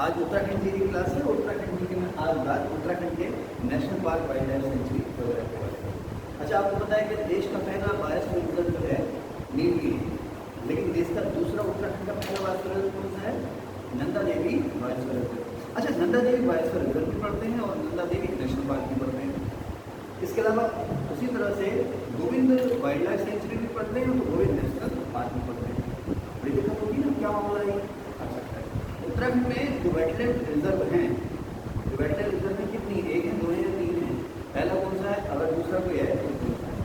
आज उत्तराखंड की क्लास है। उत्तराखंड की मैं आज बात उत्तराखंड के national park wild life sanctuary वगैरह के बारे में। अच्छा, आपको पता है कि देश का पहला बायोस्फीयर रिजर्व जो है नीलगिरी है, लेकिन देश का दूसरा उत्तराखंड का पहला बायोस्फीयर रिजर्व कौन सा है? Nanda Devi biosphere reserve. अच्छा, नंदा देवी बायोस्फीयर रिजर्व भी पढ़ते हैं और नंदा देवी नेशनल पार्क भी पढ़ते हैं। इसके अलावा उसी तरह से गोविंद वाइल्ड लाइफ सेंचुरी भी पढ़ते हैं तो गोविंद नेशनल पार्क भी पढ़ते हैं। बड़ी दिक्कत होगी ना, क्या मामला है? उत्तराखंड में जो वेटलैंड रिजर्व हैं, जो वेटलैंड रिजर्व में कितनी, एक है, दो है या तीन है? पहला कौन सा है? अगर दूसरा कोई है तो कौन सा है?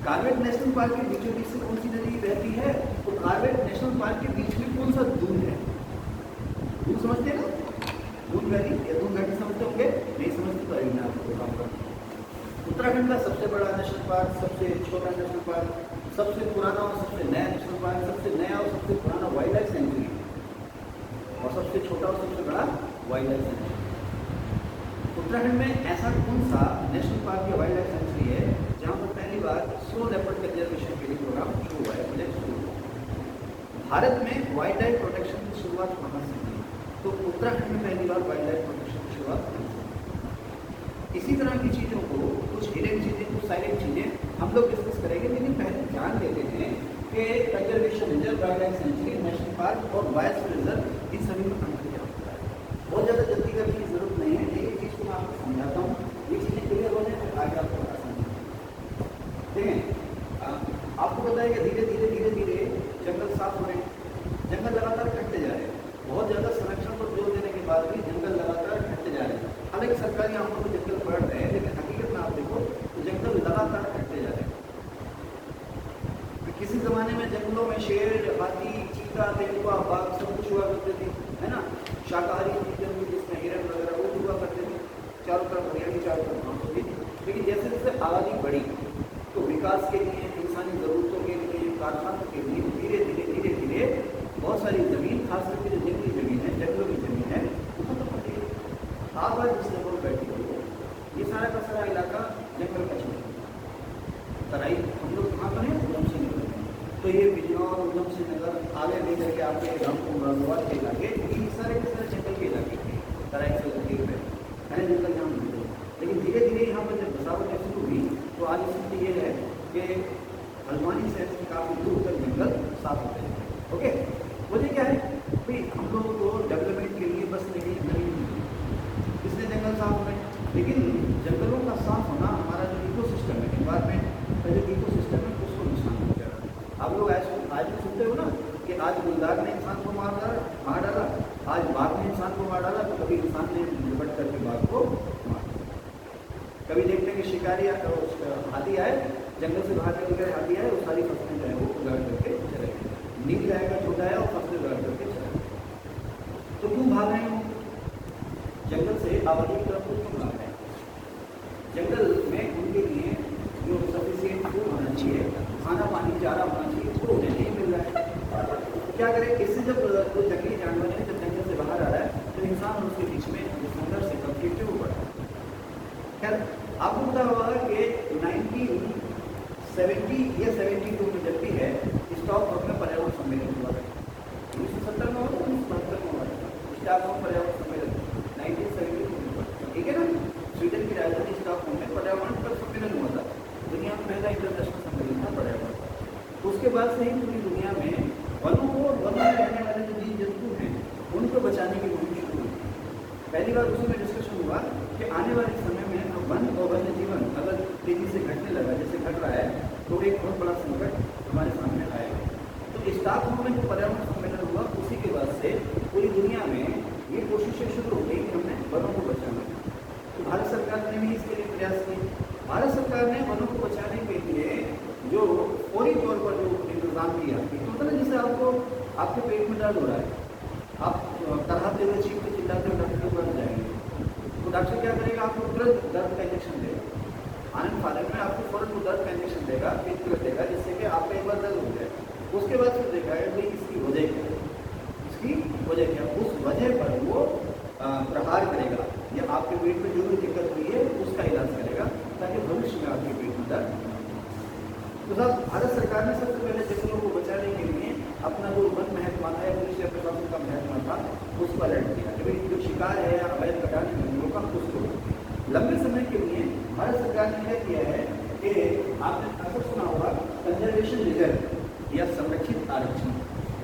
कार्बेट नेशनल पार्क के बीचों बीच से कौन सी नदी बहती है? तो कार्बेट नेशनल पार्क के बीच में कौन सा दून है? दून समझते हैं ना? दून वैली या दून घाटी समझते होंगे? नहीं समझते तो अभी मैं आपको बताऊंगा। उत्तराखंड का सबसे बड़ा नेशनल पार्क, सबसे छोटा नेशनल पार्क, सबसे पुराना और सबसे नया नेशनल पार्क, सबसे नया और सबसे पुराना वाइल्ड लाइफ सेंचुरी और सबसे छोटा और सबसे बड़ा वाइल्ड लाइफ सेंचुरी। उत्तराखंड में ऐसा कौन सा नेशनल पार्क या वाइल्ड लाइफ सेंचुरी है जहां पर पहली बार स्नो लेपर्ड कंजर्वेशन के लिए प्रोग्राम शुरू हुआ है, प्रोजेक्ट शुरू हुआ? भारत में वाइल्ड लाइफ प्रोटेक्शन की शुरुआत कहाँ से हुई? तो उत्तराखंड में पहली बार वाइल्ड लाइफ प्रोटेक्शन की शुरुआत हुई। इसी तरह की चीज़ों को, कुछ हिडन चीज़ें, कुछ साइलेंट चीज़ें हम लोग डिस्कस करेंगे, लेकिन पहले ध्यान देते हैं कि conservation reserve, wild life sanctuary, national park और बायोस्फीयर रिजर्व, इन सभी में अंतर क्या होता है। बहुत ज़्यादा जल्दी करने की जरूरत नहीं है, एक चीज़ को मैं आपको समझाता हूँ, ये चीज़ें क्लियर हो जाए फिर आगे आपको आसानी है। देखें, आपको पता है कि धीरे धीरे धीरे धीरे जंगल साफ हो रहे हैं, जंगल लगातार कटते जा रहे हैं। बहुत ज़्यादा संरक्षण पर जोर देने के बाद भी जंगल लगातार कटते जा रहे हैं। हालांकि सरकारी आंकड़ों में जंगल बढ़ रहे हैं, लेकिन हकीकत में आप देखो तो जंगल लगातार कटते जा रहे हैं। किसी जमाने में जंगलों में शेर, हाथी, चीता, तेंदुआ, बाघ सब कुछ हुआ करते थे, है ना? शाकाहारी जंगल जिसमें हिरण वगैरह वो हुआ करते थे, चारों तरफ हरियाली, चारों तरफ घास होती थी। लेकिन जैसे जैसे आबादी बढ़ी तो विकास के लिए, इंसानी ज़रूरतों के लिए, कारखानों के लिए धीरे धीरे धीरे धीरे बहुत सारी ज़मीन, खास करके जो जंगली ज़मीन है, जंगलों की ज़मीन है, वो खत्म हो गई। आप आज जिस जगह बैठी हो, ये सारा का सारा इलाका जंगल का छोड़ तराई, हम लोग कहाँ पर हैं? उधम सिंह नगर। तो ये बिजनौर, उधम सिंह नगर, आगे ले करके आपके गाँव मुरादाबाद के इलाके, ये सारे के सारे जंगल के इलाके थे, तराई से लगे हुए है जंगल जहाँ मिलते। लेकिन धीरे धीरे यहाँ पर जब बसावट शुरू हुई तो आज स्थिति ये है कि हल्द्वानी शहर से काफ़ी दूर तक जंगल साफ होते हैं। ओके, वजह क्या है भाई? हम लोगों को डेवलपमेंट के लिए बस नहीं जमीन मिली, इसलिए जंगल साफ हो गए। लेकिन जंगलों का साफ होना हमारा जो इकोसिस्टम है, एनवायरमेंट का जो इकोसिस्टम है, उसको नुकसान हो जाएगा। आप लोग आज भी सुनते हो ना कि आज गुलदार ने इंसान को मार डाला, आज बाघ ने इंसान को मार डाला, तो कभी इंसान ने निपट करके बाघ को मार डाला। कभी देखते हैं कि शिकारी हाथी आए, जंगल से बाहर निकल हाथी आए, वो सारी फसलें जो है वो उगाड़ करके चले गए। नील गाय का छोटा है और फसलें उगाड़ करके चले गए। तो क्यों भाग रहे हैं? जंगल से आबादी की तरफ क्यों भाग रहे हैं? जंगल में उनके लिए जो सफिशिएंट फूड होना चाहिए, खाना पानी चारा होना चाहिए, वो उन्हें नहीं मिल रहा है। क्या करें? इससे जब कोई जंगली जानवर है जब जंगल से बाहर आ रहा है तो इंसान और उसके बीच में संघर्ष से कंफ्लिक्ट हो रहा है। खैर, आपको पता होगा कि 1970 या 72 में जब भी है स्टॉकहोम में पर्यावरण सम्मेलन हुआ था। 1970 में हुआ था, 1972 में हुआ था स्टॉकहोम पर्यावरण सम्मेलन 1972। ठीक है ना? स्वीडन की राजधानी स्टॉकहोम में पर्यावरण पर सम्मेलन हुआ था, दुनिया में पहला इंटरनेशनल सम्मेलन था पर्यावरण। उसके बाद से ही पूरी दुनिया में वनों को, वनों में रहने वाले जो जीव जंतु हैं उनको बचाने की मुहिम शुरू हुई। पहली बार उसी में डिस्कशन हुआ कि आने वाले समय में वन और वन्य जीवन अगर तेजी से घटने लगा, जैसे घट रहा है, तो एक बहुत बड़ा संकट हमारे सामने आएगा। तो स्टॉकहोम में जो पर्यावरण सम्मेलन हुआ, उसी के बाद से पूरी दुनिया में ये कोशिशें शुरू हो गई कि हमने वनों को बचाना। तो भारत सरकार ने भी इसके लिए प्रयास किए। भारत सरकार ने वनों को बचाने के लिए जो फौरी तौर पर जो इंतजाम किया, तो मतलब जैसे आपको आपके पेट में दर्द हो रहा है, आप कराते हुए, चीखते चिल्लाते हुए डॉक्टर के पास जाएंगे, तो डॉक्टर क्या करेगा? आपको तुरंत दर्द का इंजेक्शन देगा। आनंद फानंद में आपको फौरन वो दर्द का इंजेक्शन देगा, पेट तुरंत देगा, जिससे कि आपका एक बार दर्द हो जाए। उसके बाद फिर देखा है भाई इसकी वजह क्या है, इसकी वजह क्या, उस वजह पर वो प्रहार करेगा या आपके पेट में जो भी दिक्कत हुई है उसका इलाज करेगा, ताकि भविष्य में आपके पेट में दर्द न हो। तो साहब, भारत सरकार ने सबसे पहले जंगलों को बचाने के लिए अपना जो वन महकमा था या पुलिस या प्रशासन का महकमा था, उसको अलर्ट किया कि भाई जो शिकार है या अवैध कटान जंगलों का उसको लंबे समय के लिए भारत सरकार ने क्या किया है कि आपने अक्सर सुना होगा कंजर्वेशन रिजर्व या संरक्षित आरक्षण,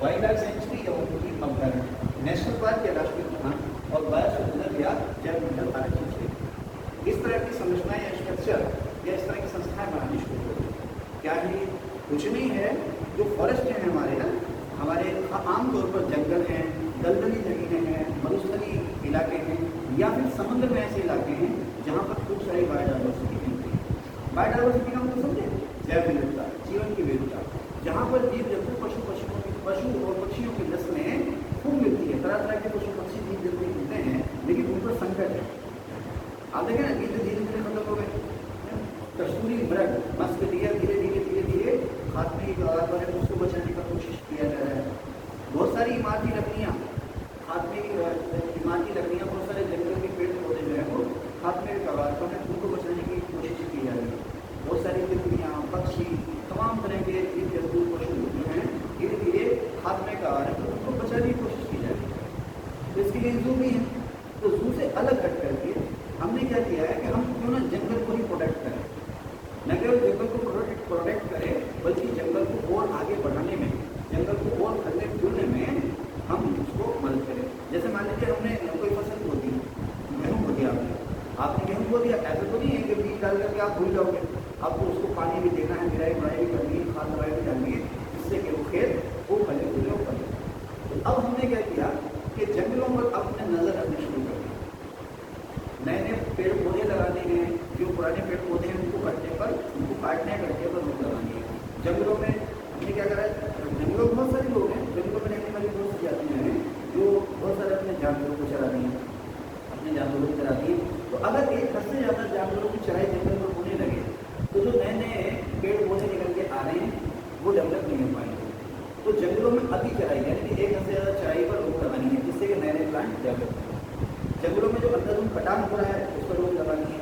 वाइल्ड लाइफ सेंचुरी या उनकी अभ्यारण्य, नेशनल पार्क या राष्ट्रीय उद्यान और बायोस्फीयर रिजर्व या जैव मंडल आरक्षण क्षेत्र, इस तरह की संरचना या स्ट्रक्चर या इस तरह की संस्थाएं बनानी शुरू करें। क्या ये कुछ नहीं है, जो फॉरेस्ट हैं हमारे आमतौर पर जंगल हैं, दलदली जमीनें हैं, मरुस्थली इलाके हैं या फिर समुद्र में ऐसे इलाके हैं जहाँ पर खूब सारी बायोडाइवर्सिटी मिलती है। बायोडाइवर्सिटी का मतलब समझे, जैव विविधता, जीवन की विविधता, जहाँ पर जीव जंतु पशु और पक्षियों की नस्लें खूब मिलती है। तरह तरह के पशु पक्षी जीव जंतु मिलते हैं, लेकिन उन पर संकट है। आप देखें ना, धीरे धीरे खत्म हो गए। कस्तूरी मृग मस्क धीरे धीरे खात्मे की कगार पर है, उसको बचाने का कोशिश किया जा रहा है। बहुत सारी इमारती लकड़ियाँ, बहुत सारे जंगल के पेड़ पौधे जो है वो खात्मे की कगार पर है, उनको बचाने की कोशिश की जा रही है। बहुत सारी तितलियाँ, पक्षी, तमाम तरह के जीव जंतु पशु जो हैं धीरे धीरे खात्मे का आ रहे हैं, तो उनको बचाने की कोशिश की जा रही है। तो इसके लिए जू भी है, तो जू से अलग हट करके हमने क्या किया है कि हम क्यों ना जंगल को ही प्रोटेक्ट करें, न केवल जंगल को प्रोटेक्ट करें बल्कि जंगल को और आगे बढ़ाने में, जंगल को और फलने फूलने में हम उसको मदद करें। जैसे मान लीजिए हमने कोई फसल बो दी, गेहूँ बो दिया, आपने गेहूँ बो दिया, ऐसा तो नहीं है कि बीज डाल करके आप भूल जाओगे, आपको उसको पानी भी देना है, निराई गुड़ाई भी करनी है, खाद दवाई भी डालनी है, जिससे कि वो खेत वो फले फूले वो फले। तो अब हमने क्या किया कि जंगलों पर अपने नजर रखनी शुरू कर दी, नए नए पेड़ पौधे लगाने हैं, जो पुराने पेड़ पौधे हैं उनको कटने पर रोक लगानी है। जंगलों में हमने क्या करा है, जंगलों में बहुत सारे लोग हैं, जंगलों में रहने वाली बहुत सी जातियाँ हैं जो बहुत सारे अपने जानवरों को चरा रही हैं, अपने जानवरों को चराती हैं। तो अगर एक हद से ज़्यादा जानवरों की चराई जंगल पर होने लगे तो जो नए नए पेड़ पौधे निकल के आ रहे हैं वो डेवलप नहीं हो पाएंगे। तो जंगलों में अति चराई यानी कि एक हद से ज़्यादा चराई पर रोक लगानी है, जिससे कि नए नए प्लांट डेवलप हों। जंगलों में जो अंधाधुंध कटान हो रहा है उस पर रोक लगानी है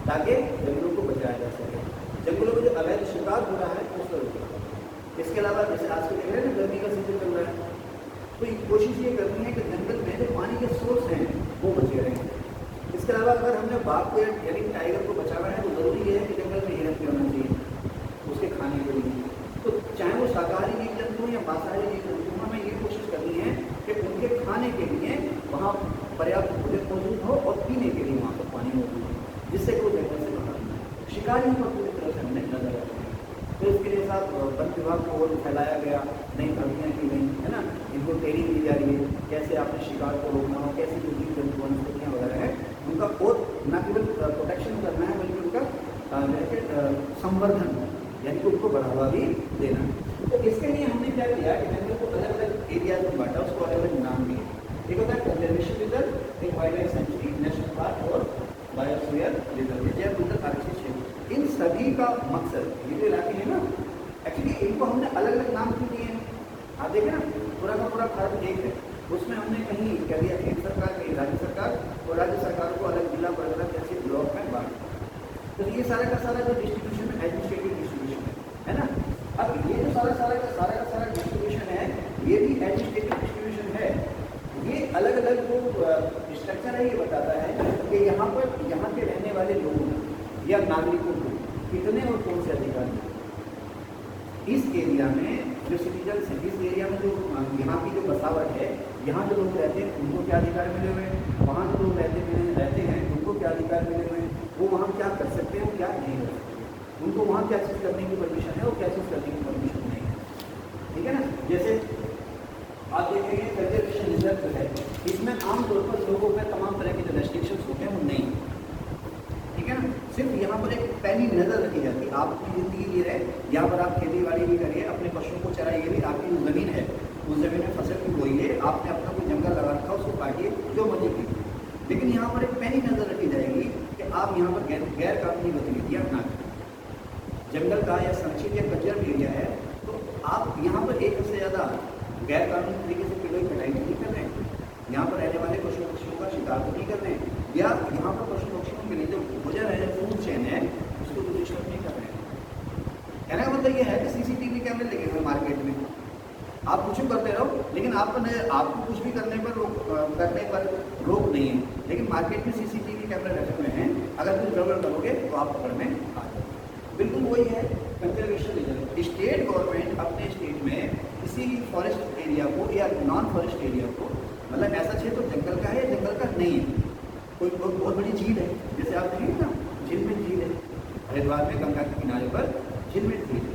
ताकि जंगलों को बचाया जा सके। जंगलों में जो अवैध शिकार हो रहा है उस पर रोक लगानी है। इसके अलावा जैसे आज के देख रहे हैं ना, गर्मी का सीजन चल रहा है, तो कोशिश ये करनी है कि जंगल में जो पानी के सोर्स हैं वो बचे रहें। इसके अलावा अगर हमने बाघ को यानी टाइगर को बचाना है तो ज़रूरी है कि जंगल में हिरन भी होना चाहिए उसके खाने के लिए। तो चाहे वो शाकाहारी जीव जंतु या मांसाहारी जीव जंतु, हमें ये कोशिश करनी है कि उनके खाने के लिए वहाँ पर्याप्त भोजन मौजूद हो और पीने के लिए वहाँ पर पानी मौजूद हो, जिससे कि वो जंगल से बाहर न आए। शिकारियों पर पूरी तरह से हमने नजर रखी है। तो इसके लिए साहब वन विभाग को और फैलाया गया, नई भर्तियाँ की गई है ना, इनको ट्रेनिंग दी जा रही है, कैसे आपने शिकार को रोकना हो, कैसे जो जीव जंतु वनस्पतियाँ वगैरह है उनका और न केवल प्रोटेक्शन करना है बल्कि उनका संवर्धन यानी कि उनको बढ़ावा भी देना है। तो इसके लिए हमने क्या किया कि जंगल को अलग अलग एरियाज में बांटा, उसको अलग अलग नाम दिए। एक होता है कंजर्वेशन रिजर्व, एक wild life sanctuary, national park और बायोस्फीयर रिजर्व, जैव विविधता आरक्षित क्षेत्र। इन सभी का मकसद, ये जो इलाके हैं ना, एक्चुअली इनको हमने अलग अलग नाम क्यों दिए हैं? आप देखें ना, पूरा का पूरा भारत एक है, उसमें हमने कहीं कह दिया केंद्र सरकार, कहीं राज्य सरकार, और राज्य सरकार को अलग जिला परगना जैसे ब्लॉक में बांट। तो ये सारा का सारा जो डिस्ट्रीब्यूशन है, एडमिनिस्ट्रेटिव डिस्ट्रीब्यूशन है ना। अब ये जो सारा का सारा डिस्ट्रीब्यूशन है, ये भी एडमिनिस्ट्रेटिव डिस्ट्रीब्यूशन है। ये अलग अलग जो स्ट्रक्चर है ये बताता है कि यहाँ के रहने वाले लोगों या नागरिकों को कितने और कौन से अधिकार हैं। इस एरिया में जो सिटीजन्स हैं, इस एरिया में जो यहाँ की जो बसावट है, यहाँ जो लोग रहते हैं उनको क्या अधिकार मिले हुए हैं, वहाँ जो लोग रहते हैं उनको क्या अधिकार मिले हुए हैं, वो वहाँ क्या कर सकते हैं, क्या नहीं कर सकते, उनको वहाँ क्या चीज़ करने की परमिशन है और क्या चीज़ करने की परमिशन नहीं है। ठीक है ना। जैसे आप देखेंगे कंजर्वेशन रिजर्व जो है, इसमें आमतौर पर लोगों पर तमाम तरह के जो रेस्ट्रिक्शंस होते हैं वो नहीं, ठीक है ना। सिर्फ यहाँ पर एक पैनी नज़र रखी जाती है, आपकी ज़िंदगी जी रहे, यहाँ पर आप खेती बाड़ी भी करिए, अपने पशुओं को चराइए भी, आपकी जो ज़मीन है उस ज़मीन में फसल भी बोइए, आपने अपना कोई जंगल लगा रखा उसको काटिए, जो मर्जी कीजिए, लेकिन यहाँ पर एक पैनी नज़र रखी जाएगी कि आप यहाँ पर गैर कानूनी गतिविधियाँ ना करें। जंगल का या संरक्षित या कंजर्व एरिया है तो आप यहाँ पर एक से ज़्यादा गैर कानूनी तरीके से पेड़ों की कटाई नहीं कर रहे हैं, यहाँ पर रहने वाले पशु पक्षियों का शिकार तो नहीं कर रहे हैं, या यहाँ पर पशु पक्षियों के लिए जो भोजन है, जो फूड चेन है, उसको तो डिस्टर्ब नहीं कर रहे हैं। कहने का मतलब ये है कि सीसीटीवी कैमरे लगे हुए मार्केट में, आप पूछो कंज्यूम करते रहो, लेकिन आपको कुछ भी करने पर रोक नहीं है। लेकिन मार्केट में सीसीटीवी कैमरे रखे हुए हैं, अगर कुछ गड़बड़ करोगे तो आप पकड़ में आ जाओगे। बिल्कुल वही है कंजर्वेशन रीजन। स्टेट गवर्नमेंट अपने स्टेट में किसी भी फॉरेस्ट एरिया को या नॉन फॉरेस्ट एरिया को, मतलब ऐसा क्षेत्र जंगल का है या जंगल का नहीं है, कोई बहुत बड़ी झील है, जैसे आप देखेंगे ना झील में झील है, हरिद्वार में गंगा के किनारे पर झील में झील है,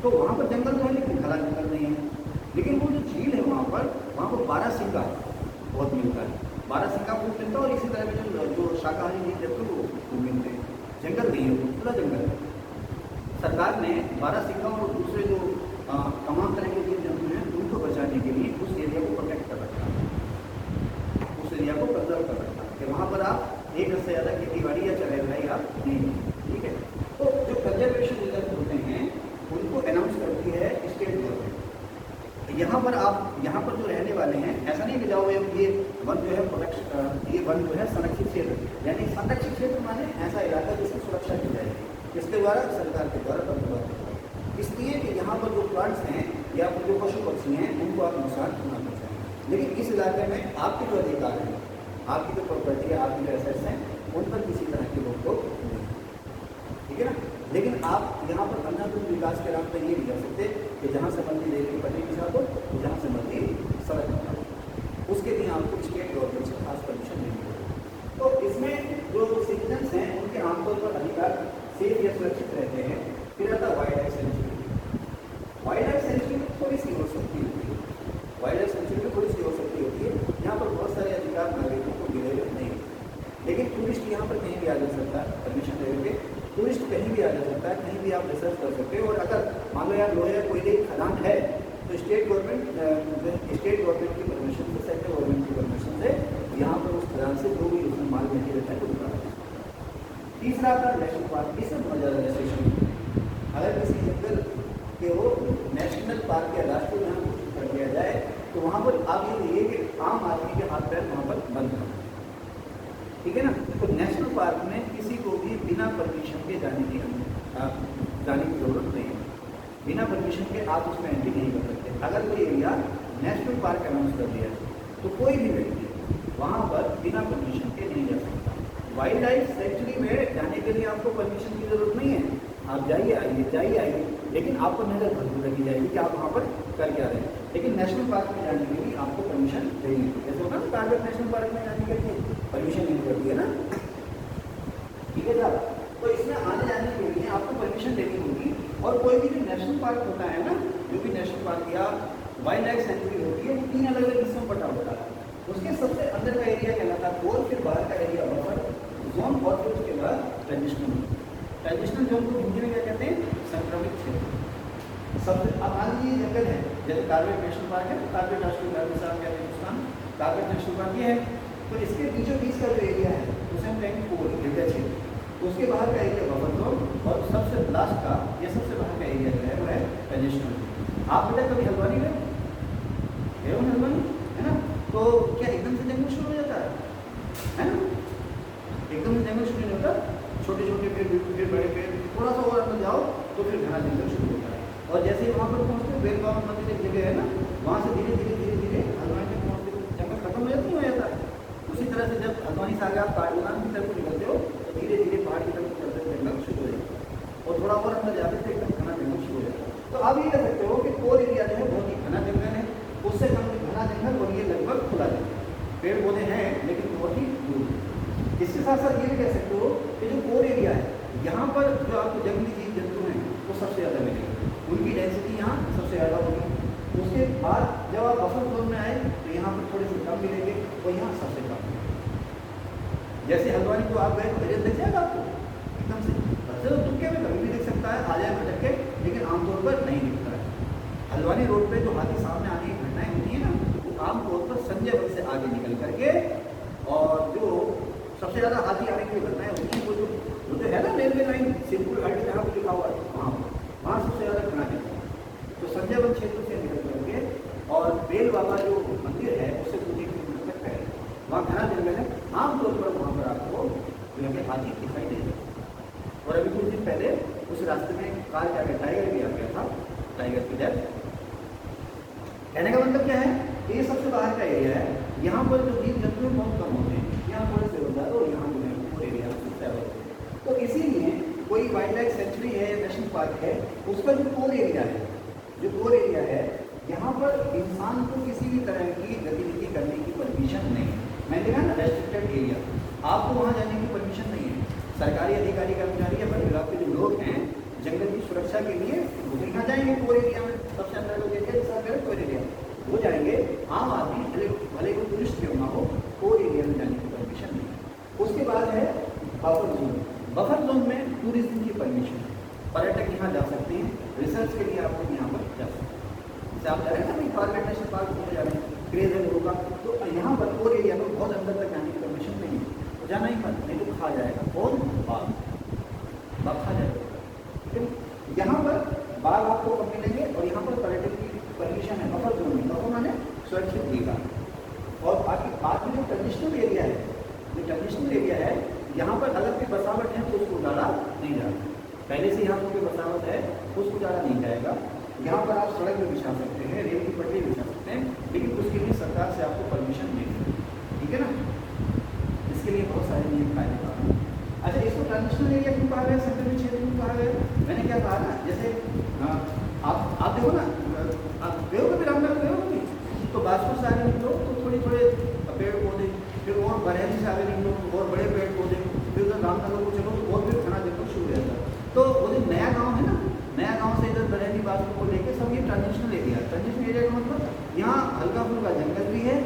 तो वहाँ पर जंगल तो है लेकिन घना जंगल नहीं है। लेकिन वो जो झील है वहाँ पर बारहसिंगा बहुत मिलता है, बारहसिंगा खूब मिलता है, और इसी तरह में जो शाकाहारी जीव जंतु वो मिलते हैं। जंगल नहीं है, वो पूरा जंगल है। सरकार ने बारहसिंगा और दूसरे जो तमाम तरह के जीव जंतु हैं उनको बचाने के लिए उस एरिया को प्रोटेक्ट कर रखा है, उस एरिया को कंजर्व कर रखा है कि वहाँ पर आप एक से ज़्यादा खेती बाड़ी या चराई आप नहीं, ठीक है। तो जो कंजर्वेशन रिजर्व होते हैं उनको अनाउंस करती है स्टेट गवर्नमेंट। यहाँ पर जो रहने वाले हैं, ऐसा नहीं कि जाओ ये वन जो है ये वन जो है संरक्षित क्षेत्र, यानी संरक्षित क्षेत्र माने ऐसा इलाका जिसकी सुरक्षा की जाएगी, इसके द्वारा सरकार के द्वारा बंदोबस्त होगा। इसलिए कि यहाँ पर जो प्लांट्स हैं या फिर जो पशु पक्षी हैं उनको आप नुकसान ना पहुँचाएं, लेकिन इस इलाके में आपके जो अधिकार हैं, आपकी जो प्रॉपर्टी है, आपके जो एसेट्स हैं, उन पर किसी तरह की रोक नहीं, ठीक है ना। लेकिन आप यहाँ पर अंधाधुंध विकास के नाम पर ये नहीं कर सकते कि जहाँ से मर्जी रेल की पटरी बिछा दो, जहाँ से मर्जी सड़क बना दो, उसके लिए आपको स्टेट गवर्नमेंट से खास परमिशन नहीं मिलेगी। तो इसमें जो सिटीजन्स हैं उनके आमतौर पर अधिकार सेफ या सुरक्षित रहते हैं। फिर आता wild life sanctuary. Wild life sanctuary में थोड़ी सी हो सकती होती है, वाइल्ड लाइफ सेंचुरी में थोड़ी सी हो सकती होती है, यहाँ पर बहुत सारे अधिकार नागरिकों को मिले नहीं, लेकिन टूरिस्ट यहाँ पर कहीं भी आ जा सकता है, परमिशन ले के टूरिस्ट कहीं भी आ जा सकता है, कहीं भी आप रिसर्च कर सकते हो। और अगर मान लो यार लोहे कोयले की खदान है तो स्टेट गवर्नमेंट की परमिशन से, सेंट्रल गवर्नमेंट की परमिशन से यहाँ पर उस खदान से जो भी उसमें माल नहीं रहता है तो उतारा जाता है। तीसरा आता है नेशनल पार्क। इसमें बहुत ज़्यादा रेस्ट्रिक्शन, अगर किसी जंगल के वो नेशनल पार्क या राष्ट्रीय उद्यान घोषित कर दिया जाए तो वहाँ पर आप ये देखिए कि आम आदमी के हाथ पैर वहाँ पर बंद है, ठीक है ना। तो नेशनल पार्क में किसी को भी बिना परमिशन के जाने की जरूरत नहीं है, बिना परमिशन के आप उसमें एंट्री नहीं कर सकते। अगर कोई एरिया नेशनल पार्क अनाउंस कर दिया तो कोई भी व्यक्ति वहाँ पर बिना परमिशन के नहीं जा सकता। वाइल्ड लाइफ सेंचुरी में जाने के लिए आपको परमिशन की जरूरत नहीं है, आप जाइए आइए, लेकिन आपको नजर भरपूर रखी जाएगी कि आप वहाँ पर कर क्या रहे हैं। लेकिन नेशनल पार्क में जाने के लिए आपको परमिशन चाहिए, जैसे होगा ना कार्बेट नेशनल पार्क में जाने के लिए परमिशन नहीं करती है ना, ठीक है साहब। तो इसमें आने जाने के लिए आपको परमिशन लेनी होगी। और कोई भी जो नेशनल पार्क होता है ना, जो भी नेशनल पार्क या वाइल्ड लाइफ सेंचुरी होती है, वो 3 अलग अलग हिस्सों में बटा होता है। उसके सबसे अंदर का एरिया कहलाता है कोर, फिर बाहर का एरिया बफर जोन, और फिर उसके बाद ट्रांजिशनल जोन को हिंदी में क्या कहते हैं? संक्रमित क्षेत्र। सबसे अब मान लीजिए जंगल है, जैसे कार्बेट नेशनल पार्क है, तो कार्बेट राष्ट्रीय उद्यान में कहते हैं हिंदुस्तान, कार्बेट नेशनल पार्क ये है। तो इसके बीचों बीच का जो एरिया है उसे हम कहेंगे कोर, हृदय क्षेत्र। उसके बाहर का एरिया बफर जोन, और सबसे लास्ट का या सबसे बाहर का एरिया जो है वो है ट्रांजिशनल। आप बेटा कभी हल्द्वानी गए? हल्द्वानी है ना, तो क्या एकदम से जंगल शुरू हो जाता है ना? एकदम से जंगल शुरू नहीं होता, छोटे छोटे पेड़, फिर बड़े पेड़, थोड़ा सा और अंदर जाओ तो फिर घना जंगल शुरू होता है। और जैसे ही वहाँ पर पहुँचते हो, बेल बाबा मंदिर एक जगह है ना, वहाँ से धीरे धीरे हल्द्वानी तक पहुँचते जंगल खत्म हो जाता नहीं हो जाता है। उसी तरह से जब हल्द्वानी से आगे आप काठगोदाम की तरफ निकलते हो तो धीरे धीरे पहाड़ की तरफ चलते जंगल शुरू हो जाता है, और थोड़ा और अंदर जाते थे एकदम घना जंगल शुरू हो जाता है। तो आप ये कह सकते हो कि कोर एरिया जो है बहुत ही घना जंगल है, उससे कम घना जंगल, और ये लगभग खुला जंगल, पेड़ पौधे हैं लेकिन बहुत ही दूर। इसके साथ साथ ये भी कह सकते हो कि जो कोर एरिया है यहाँ पर जो आपको जंगली जीव जंतु हैं वो सबसे ज़्यादा मिलेंगे, उनकी डेंसिटी यहाँ सबसे ज़्यादा होगी। उसके बाद जब आप बफर जोन में आए तो यहाँ पर थोड़े से कम मिलेंगे, और यहाँ सबसे कम। जैसे हल्द्वानी को आप गए तो गजब दिख जाएगा आपको एकदम से, वैसे तो तुक्के में कभी भी दिख सकता है, आ जाए भटक के, लेकिन आमतौर पर नहीं दिखता है। हल्द्वानी रोड पे जो हाथी सामने आने की घटनाएं होती है ना, वो आमतौर पर संजय वन से आगे निकल करके, और जो सबसे ज़्यादा हाथी आने की घटनाएं होती हैं वो जो है ना रेलवे लाइन सिरपुर घाटी जहाँ पर लिखा हुआ है वहाँ सबसे ज़्यादा घटना है। तो संजय वन क्षेत्र से निकल करके, और बेल बाबा जो मंदिर है उससे 2 किलोमीटर तक है, वहाँ घना जंगल है। आमतौर पर वहाँ पर आपको हाथी दिखाई देगा। और अभी कुछ दिन पहले उस रास्ते में कार क्या गया, टाइगर भी आ गया था, टाइगर की डेथ। कहने का मतलब क्या है, ये सबसे बाहर का एरिया है, यहाँ पर जो जीव जंतु बहुत कम होते हैं, यहाँ थोड़े से ज़्यादा और यहाँ जो है वो एरिया सबसे ज़्यादा होते हैं। तो इसीलिए कोई वाइल्ड लाइफ सेंचुरी है, नेशनल पार्क है, उसका जो कोर एरिया है, जो कोर एरिया है, यहाँ पर इंसान को किसी भी तरह की गतिविधि करने की परमिशन नहीं है। मैंने कहा ना रेस्ट्रिक्टेड एरिया, आपको वहाँ जाने की परमिशन नहीं है। सरकारी अधिकारी कर्मचारी या वन विभाग के जो लोग हैं जंगल की सुरक्षा के लिए वो भी कहाँ जाएंगे, कोर एरिया में, सबसे अंदर लोग एरिया, कोर एरिया वो जाएंगे। आम आदमी भले कोई टूरिस्ट क्यों ना हो, कोर एरिया में जाने की परमिशन नहीं है। उसके बाद है बफर जोन। बफर जोन में टूरिज्म की परमिशन है, पर्यटक यहाँ जा सकते हैं, रिसर्च के लिए आप लोग यहाँ पर जा सकते हैं। जैसे आप जा रहे हैं ना, कॉर्बेट नेशनल पार्क घूमने जा रहे हैं, क्रेज है लोगों का, तो यहाँ पर कोर एरिया में बहुत अंदर तक जाने की परमिशन नहीं है, तो जाना ही मत, नहीं तो खा जाएगा। कौन? बाघ खा जाएगा। ठीक है, यहाँ पर बाघ आपको कब मिलेंगे, और यहाँ पर पर्यटक की परमिशन है बफर जोन में। बफर माने सुरक्षित एरिया। और बाकी जो ट्रेडिशनल एरिया है, जो ट्रेडिशनल एरिया है, यहाँ पर अलग से बसावट है तो उसको उजाड़ा नहीं जाएगा। पहले से यहाँ पर बसावट है उसको उजाड़ा नहीं जाएगा। यहाँ पर आप सड़क भी बिछा सकते हैं, रेल की पटरी बिछा सकते हैं, लेकिन उसके लिए सरकार से आपको परमिशन नहीं है। ठीक है ना, इसके लिए बहुत सारे नियम कायदे का। अच्छा, इसको ट्रांजिशनल एरिया क्यों कहा गया, संक्रमित क्षेत्र क्यों कहा गया? मैंने क्या कहा ना, जैसे आप देखो ना, आप गए हो कभी रामनगर गए हो कभी, तो बाजपुर से आगे निकलो तो थोड़े पेड़ पौधे, फिर और बरेली से आगे निकलो तो और बड़े पेड़ पौधे, फिर उधर रामनगर को चलो तो और फिर घना जंगल शुरू हो जाता है। तो वो जो नया गाँव है ना, नया गाँव से इधर बरेली बाजपुर को लेकर सब ये ट्रांजिशनल एरिया। ट्रांजिशनल एरिया का मतलब यहाँ हल्का फुल्का जंगल भी है,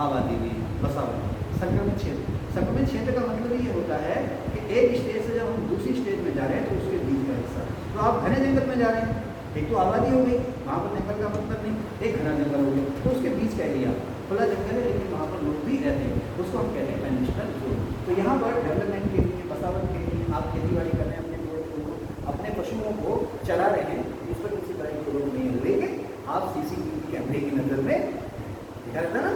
आबादी भी है, बसावट। संक्रमित क्षेत्र, संक्रमित क्षेत्र का मतलब ये होता है कि एक स्टेज से जब हम दूसरी स्टेज में जा रहे हैं तो उसके बीच का हिस्सा। तो आप घने जंगल में जा रहे हैं, एक तो आबादी हो गई, वहाँ पर जंगल का मतलब नहीं, एक घना जंगल हो गया, तो उसके बीच का एरिया खुला जंगल है, लेकिन वहाँ पर लोग भी रहते हैं, उसको हम कहते हैं ट्रांजिशनल जोन। तो यहाँ पर डेवलपमेंट के लिए, बसावट के लिए आप खेती बाड़ी कर रहे हैं, अपने पशुओं को चला रहे हैं, इस पर किसी तरह की रोक नहीं है। लेकिन आप सीसीटीवी कैमरे की नज़र में, देखा रहता ना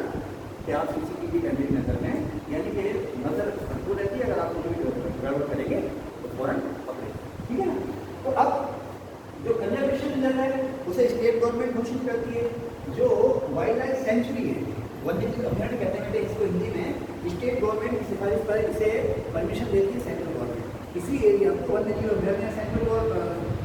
कि आप सीसीटीवी कैमरे की नज़र में, यानी कि नज़र भरपूर रहती है, अगर आप कोई भी गड़बड़ करेंगे तो फौरन पकड़े। ठीक है ना, तो अब जो कंजर्वेशन रिजर्व है उसे स्टेट गवर्नमेंट घोषित करती है। जो वाइल्ड लाइफ सेंचुरी है, वन्यजीव अभयारण्य कहते हैं इसको हिंदी में, स्टेट गवर्नमेंट की सिफारिश पर इसे परमिशन देती है सेंट्रल गवर्नमेंट। किसी एरिया को वन्यजीव अभयारण्य सेंट्रल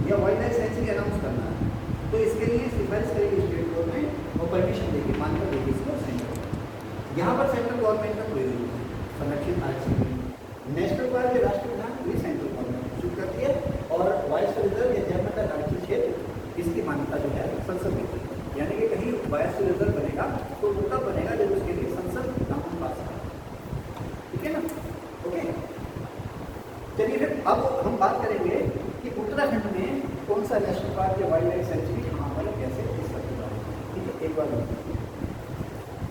या वाइल्ड लाइफ सेंचुरी अनाउंस करना है, तो इसके लिए सिफारिश करेगी स्टेट गवर्नमेंट और परमिशन देगी, मान्यता देगी इसको सेंट्रल। यहाँ पर सेंट्रल गवर्नमेंट का कोई रूल है। संरक्षित आरक्षित नेशनल पार्क या राष्ट्रीय उद्यान भी सेंट्रल गवर्नमेंट घोषित करती है, और वाइल्ड रिजर्व या जन्मतः आरक्षित क्षेत्र इसकी मान्यता जो है संसद देती है। यानी कि कहीं वाइल्ड रिजर्व बनेगा तो वो तब बनेगा जब उसके लिए संसद कानून पास करेगा। ठीक है ना, ओके। चलिए फिर अब हम बात करेंगे कि उत्तराखंड में कौन सा नेशनल पार्क या वाइल्ड लाइफ सेंचुरी कहाँ पर कैसे किस तरह। ठीक है, एक बार